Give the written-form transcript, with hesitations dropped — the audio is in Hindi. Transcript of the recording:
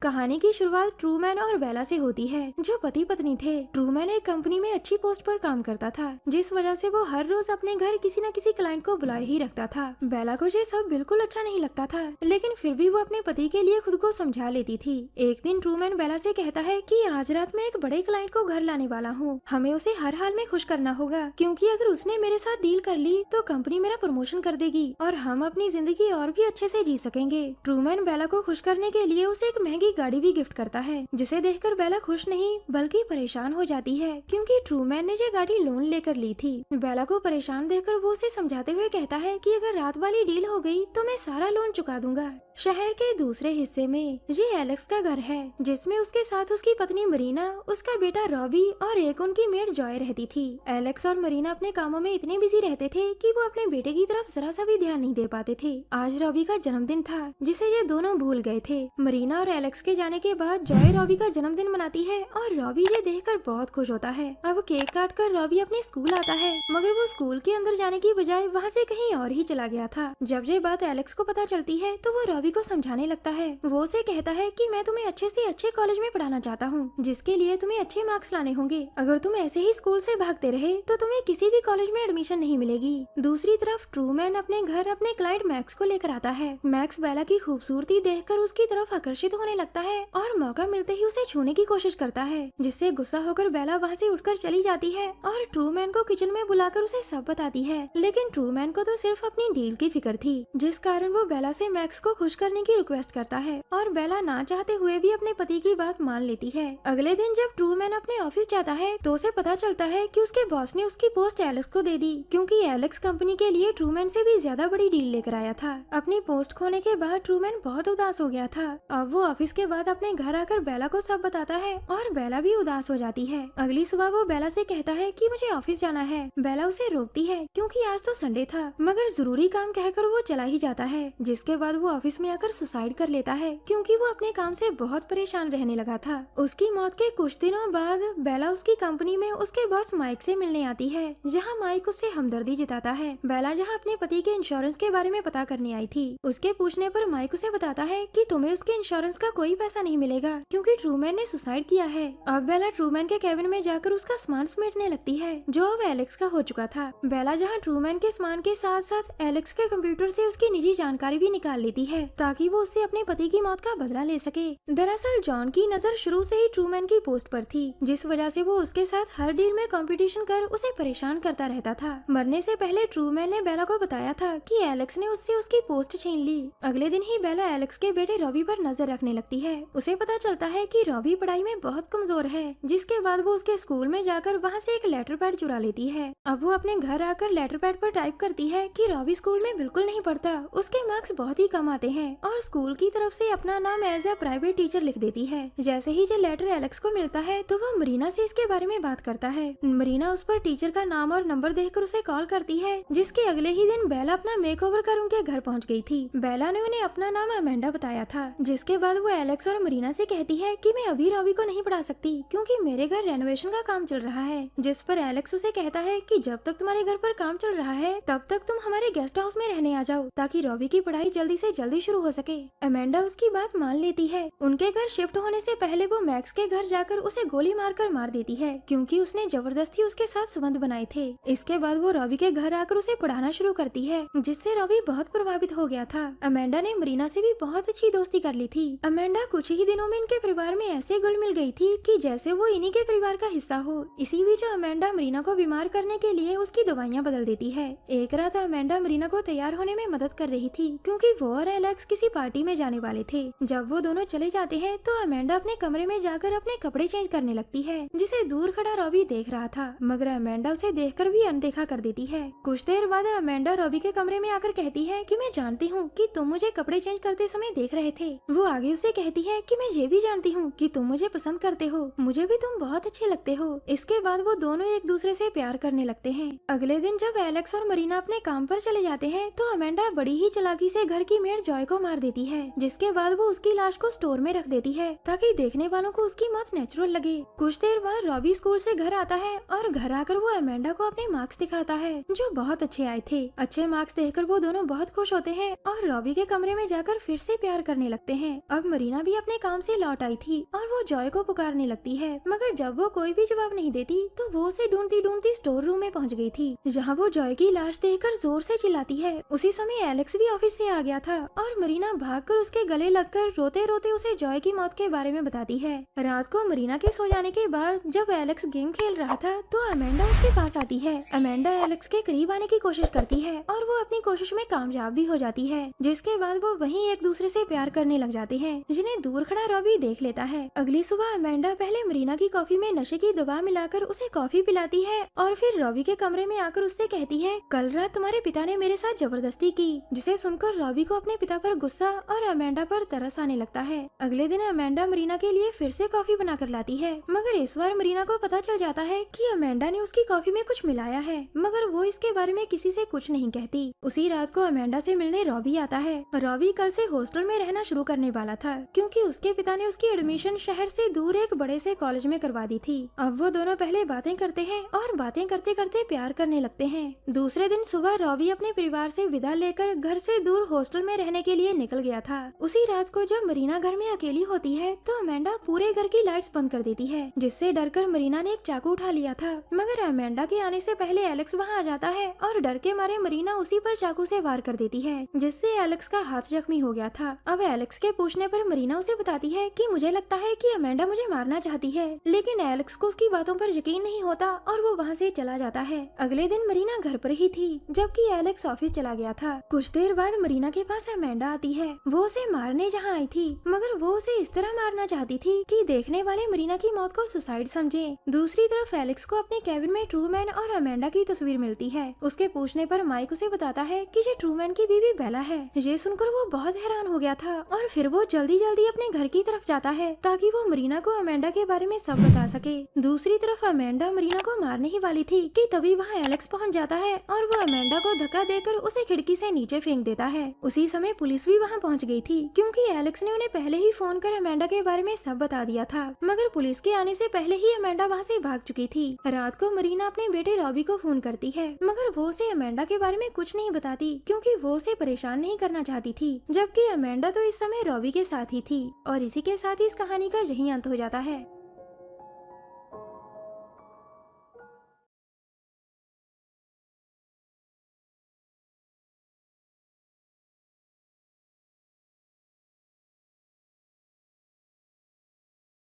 कहानी की शुरुआत ट्रूमैन और बेला से होती है, जो पति पत्नी थे। ट्रूमैन एक कंपनी में अच्छी पोस्ट पर काम करता था, जिस वजह से वो हर रोज अपने घर किसी न किसी क्लाइंट को बुलाए ही रखता था। बेला को ये सब बिल्कुल अच्छा नहीं लगता था, लेकिन फिर भी वो अपने पति के लिए खुद को समझा लेती थी। एक दिन ट्रूमैन बेला से कहता है कि आज रात मैं एक बड़े क्लाइंट को घर लाने वाला हूँ, हमें उसे हर हाल में खुश करना होगा, क्योंकि अगर उसने मेरे साथ डील कर ली तो कंपनी मेरा प्रमोशन कर देगी और हम अपनी जिंदगी और भी अच्छे से जी सकेंगे। ट्रूमैन बेला को खुश करने के लिए उसे एक महंगी गाड़ी भी गिफ्ट करता है, जिसे देखकर बेला खुश नहीं बल्कि परेशान हो जाती है, क्योंकि ट्रूमैन ने ये गाड़ी लोन लेकर ली थी। बेला को परेशान देखकर वो उसे समझाते हुए कहता है कि अगर रात वाली डील हो गई तो मैं सारा लोन चुका दूंगा। शहर के दूसरे हिस्से में ये एलेक्स का घर है, जिसमें उसके साथ उसकी पत्नी मरीना, उसका बेटा रॉबी और एक उनकी मेड जॉय रहती थी। एलेक्स और मरीना अपने कामों में इतने बिजी रहते थे कि वो अपने बेटे की तरफ जरा सा भी ध्यान नहीं दे पाते थे। आज रॉबी का जन्मदिन था, जिसे ये दोनों भूल गए थे। मरीना और एलेक्स के जाने के बाद जॉय रॉबी का जन्मदिन मनाती है और रॉबी ये देखकर बहुत खुश होता है। अब केक काट कर रॉबी अपने स्कूल आता है, मगर वो स्कूल के अंदर जाने की बजाय वहाँ से कहीं और ही चला गया था। जब ये बात एलेक्स को पता चलती है तो वो रॉबी को समझाने लगता है। वो उसे कहता है कि मैं तुम्हें अच्छे से अच्छे कॉलेज में पढ़ाना चाहता हूँ, जिसके लिए तुम्हें अच्छे मार्क्स लाने होंगे। अगर तुम ऐसे ही स्कूल से भागते रहे तो तुम्हें किसी भी कॉलेज में एडमिशन नहीं मिलेगी। दूसरी तरफ ट्रूमैन अपने घर अपने क्लाइंट मैक्स को लेकर आता है। मैक्स बेला की खूबसूरती देखकर उसकी तरफ आकर्षित होने लगता है और मौका मिलते ही उसे छूने की कोशिश करता है, जिससे गुस्सा होकर बेला वहाँ से उठकर चली जाती है और ट्रूमैन को किचन में बुलाकर उसे सब बताती है। लेकिन ट्रूमैन को तो सिर्फ अपनी डील की फिक्र थी, जिस कारण वो बेला से मैक्स को खुश करने की रिक्वेस्ट करता है और बेला ना चाहते हुए भी अपने पति की बात मान लेती है। अगले दिन जब ट्रूमैन अपने ऑफिस जाता है तो उसे पता चलता है कि उसके बॉस ने उसकी पोस्ट एलेक्स को दे दी, क्योंकि एलेक्स कंपनी के लिए ट्रूमैन से भी ज्यादा बड़ी डील लेकर आया था। अपनी पोस्ट खोने के बाद ट्रूमैन बहुत उदास हो गया था। अब वो ऑफिस के बाद अपने घर आकर बेला को सब बताता है और बेला भी उदास हो जाती है। अगली सुबह वो बेला से कहता है कि मुझे ऑफिस जाना है। बेला उसे रोकती है क्योंकि आज तो संडे था, मगर जरूरी काम कहकर वो चला ही जाता है। जिसके बाद वो ऑफिस में आकर सुसाइड कर लेता है, क्योंकि वो अपने काम से बहुत परेशान रहने लगा था। उसकी मौत के कुछ दिनों बाद बेला उसकी कंपनी में उसके बॉस माइक से मिलने आती है, जहाँ माइक उससे हमदर्दी जताता है। बेला जहाँ अपने पति के इंश्योरेंस के बारे में पता करने आई थी, उसके पूछने पर माइक उसे बताता है कि तुम्हें उसके इंश्योरेंस का कोई पैसा नहीं मिलेगा, क्योंकि ट्रूमैन ने सुसाइड किया है। अब बेला ट्रूमैन के केबिन में जाकर उसका सामान समेटने लगती है, जो अब एलेक्स का हो चुका था। बेला जहाँ ट्रूमैन के सामान के साथ साथ एलेक्स के कंप्यूटर से उसकी निजी जानकारी भी निकाल लेती है, ताकि वो उससे अपने पति की मौत का बदला ले सके। दरअसल जॉन की नजर शुरू से ही ट्रूमैन की पोस्ट पर थी, जिस वजह से वो उसके साथ हर डील में कंपटीशन कर उसे परेशान करता रहता था। मरने से पहले ट्रूमैन ने बेला को बताया था कि एलेक्स ने उससे उसकी पोस्ट छीन ली। अगले दिन ही बेला एलेक्स के बेटे रॉबी पर नजर रखने लगती है। उसे पता चलता है कि रॉबी पढ़ाई में बहुत कमजोर है, जिसके बाद वो उसके स्कूल में जाकर वहाँ से एक लेटर पैड चुरा लेती है। अब वो अपने घर आकर लेटर पैड पर टाइप करती है कि रॉबी स्कूल में बिल्कुल नहीं पढ़ता, उसके मार्क्स बहुत ही कम आते हैं, और स्कूल की तरफ से अपना नाम एज ए प्राइवेट टीचर लिख देती है। जैसे ही ये लेटर एलेक्स को मिलता है तो वो मरीना से इसके बारे में बात करता है। मरीना उस पर टीचर का नाम और नंबर देखकर उसे कॉल करती है, जिसके अगले ही दिन बेला अपना मेकओवर कर उनके घर पहुंच गई थी। बेला ने उन्हें अपना नाम अमेंडा बताया था, जिसके बाद वो एलेक्स और मरीना से कहती है कि मैं अभी रॉबी को नहीं पढ़ा सकती, क्योंकि मेरे घर रेनोवेशन का काम चल रहा है। जिस पर एलेक्स उसे कहता है कि जब तक तुम्हारे घर पर काम चल रहा है तब तक तुम हमारे गेस्ट हाउस में रहने आ जाओ, ताकि रॉबी की पढ़ाई जल्दी से जल्दी शुरू हो सके। अमेंडा उसकी बात मान लेती है। उनके घर शिफ्ट होने से पहले वो मैक्स के घर जाकर उसे गोली मारकर मार देती है, क्योंकि उसने जबरदस्ती उसके साथ संबंध बनाए थे। इसके बाद वो रॉबी के घर आकर उसे पढ़ाना शुरू करती है, जिससे रॉबी बहुत प्रभावित हो गया था। अमेंडा ने मरीना से भी बहुत अच्छी दोस्ती कर ली थी। अमेंडा कुछ ही दिनों में इनके परिवार में ऐसे घुल मिल गई थी कि जैसे वो इन्हीं के परिवार का हिस्सा हो। इसी बीच अमेंडा मरीना को बीमार करने के लिए उसकी दवाइयाँ बदल देती है। एक रात अमेंडा मरीना को तैयार होने में मदद कर रही थी, क्योंकि वो और एलेक्स किसी पार्टी में जाने वाले थे। जब वो दोनों चले जाते हैं तो अमेंडा अपने कमरे में जाकर अपने कपड़े चेंज करने लगती है, जिसे दूर खड़ा रॉबी देख रहा था, मगर अमेंडा उसे देखकर भी अनदेखा कर देती है। कुछ देर बाद अमेंडा रॉबी के कमरे में आकर कहती है कि मैं जानती हूँ कि तुम मुझे कपड़े चेंज करते समय देख रहे थे। वो आगे उसे कहती है कि मैं ये भी जानती हूँ कि तुम मुझे पसंद करते हो, मुझे भी तुम बहुत अच्छे लगते हो। इसके बाद वो दोनों एक दूसरे से प्यार करने लगते हैं। अगले दिन जब एलेक्स और मरीना अपने काम पर चले जाते हैं तो अमेंडा बड़ी ही चालाकी से घर की मेड जॉय को मार देती है, जिसके बाद वो उसकी लाश को स्टोर में रख देती है ताकि देखने वालों को उसकी मौत नेचुरल लगे। कुछ देर बाद रॉबी स्कूल से घर आता है और घर आकर वो अमेंडा को अपने मार्क्स दिखाता है जो बहुत अच्छे आए थे। अच्छे मार्क्स देखकर वो दोनों बहुत खुश होते हैं और रॉबी के कमरे में जाकर फिर से प्यार करने लगते हैं। अब मरीना भी अपने काम से लौट आई थी और वो जॉय को पुकारने लगती है, मगर जब वो कोई भी जवाब नहीं देती तो वो उसे ढूंढती ढूंढती स्टोर रूम में पहुंच गई थी, जहां वो जॉय की लाश देखकर जोर से चिल्लाती है। उसी समय एलेक्स भी ऑफिस से आ गया था और मरीना भागकर उसके गले लगकर रोते रोते उसे जॉय की मौत के बारे में बताती है। रात को मरीना के सो जाने के बाद जब एलेक्स गेम खेल रहा था तो अमेंडा उसके पास आती है। अमेंडा एलेक्स के करीब आने की कोशिश करती है और वो अपनी कोशिश में कामयाब भी हो जाती है, जिसके बाद वो वहीं एक दूसरे से प्यार करने लग जाते हैं, जिन्हें दूर खड़ा रॉबी देख लेता है। अगली सुबह अमेंडा पहले मरीना की कॉफी में नशे की दवा मिलाकर उसे कॉफी पिलाती है और फिर रॉबी के कमरे में आकर उससे कहती है, कल रात तुम्हारे पिता ने मेरे साथ जबरदस्ती की, जिसे सुनकर रॉबी को अपने पिता पर गुस्सा और अमेंडा पर तरस आने लगता है। अगले दिन अमेंडा मरीना के लिए फिर से कॉफी बनाकर लाती है, मगर इस बार मरीना को पता चल जाता है कि अमेंडा ने उसकी कॉफी में कुछ मिलाया है, मगर वो इसके बारे में किसी से कुछ नहीं कहती। उसी रात को अमेंडा से मिलने रॉबी आता है। रॉबी कल से हॉस्टल में रहना शुरू करने वाला था क्योंकि उसके पिता ने उसकी एडमिशन शहर से दूर एक बड़े से कॉलेज में करवा दी थी। अब वो दोनों पहले बातें करते हैं और बातें करते करते प्यार करने लगते हैं। दूसरे दिन सुबह रॉबी अपने परिवार से विदा लेकर घर से दूर हॉस्टल में रहने के लिए निकल गया था। उसी रात को जब मरीना घर में अकेली होती है तो अमेंडा पूरे घर की लाइट्स बंद कर देती है, जिससे डरकर मरीना ने एक चाकू उठा लिया था, मगर अमेंडा के आने से पहले एलेक्स वहां आ जाता है और डर के मारे मरीना उसी पर चाकू से वार कर देती है, जिससे एलेक्स का हाथ जख्मी हो गया था। अब एलेक्स के पूछने पर मरीना उसे बताती है कि मुझे लगता है कि अमेंडा मुझे मारना चाहती है, लेकिन एलेक्स को उसकी बातों पर यकीन नहीं होता और वो वहाँ से चला जाता है। अगले दिन मरीना घर पर ही थी जबकि एलेक्स ऑफिस चला गया था। कुछ देर बाद मरीना के पास अमेंडा आती है। वो उसे मारने जहाँ आई थी, मगर वो उसे इस तरह मारना चाहती थी कि देखने वाले मरीना की मौत को सुसाइड समझे। दूसरी तरफ एलेक्स को अपने कैबिन में ट्रूमैन और अमेंडा की तस्वीर मिलती है। उसके पूछने पर माइक उसे बताता है कि ये ट्रूमैन की बीवी बेला है। ये सुनकर वो बहुत हैरान हो गया था और फिर वो जल्दी जल्दी अपने घर की तरफ जाता है ताकि वो मरीना को अमेंडा के बारे में सब बता सके। दूसरी तरफ अमेंडा मरीना को मारने ही वाली थी कि तभी वहाँ एलेक्स पहुँच जाता है और वो अमेंडा को धक्का देकर उसे खिड़की से नीचे फेंक देता है। उसी समय पुलिस भी वहाँ पहुँच गई थी क्योंकि एलेक्स ने उन्हें पहले ही फोन कर अमेंडा के बारे में सब बता दिया था, मगर पुलिस के आने से पहले ही अमेंडा वहाँ से भाग चुकी थी। रात को मरीना अपने बेटे रॉबी को फोन करती है, मगर वो उसे अमेंडा के बारे में कुछ नहीं बताती क्योंकि वो उसे परेशान नहीं करना चाहती थी, जबकि अमेंडा तो इस समय रॉबी के साथ ही थी। और इसी के साथ ही इस कहानी का यही अंत हो जाता है।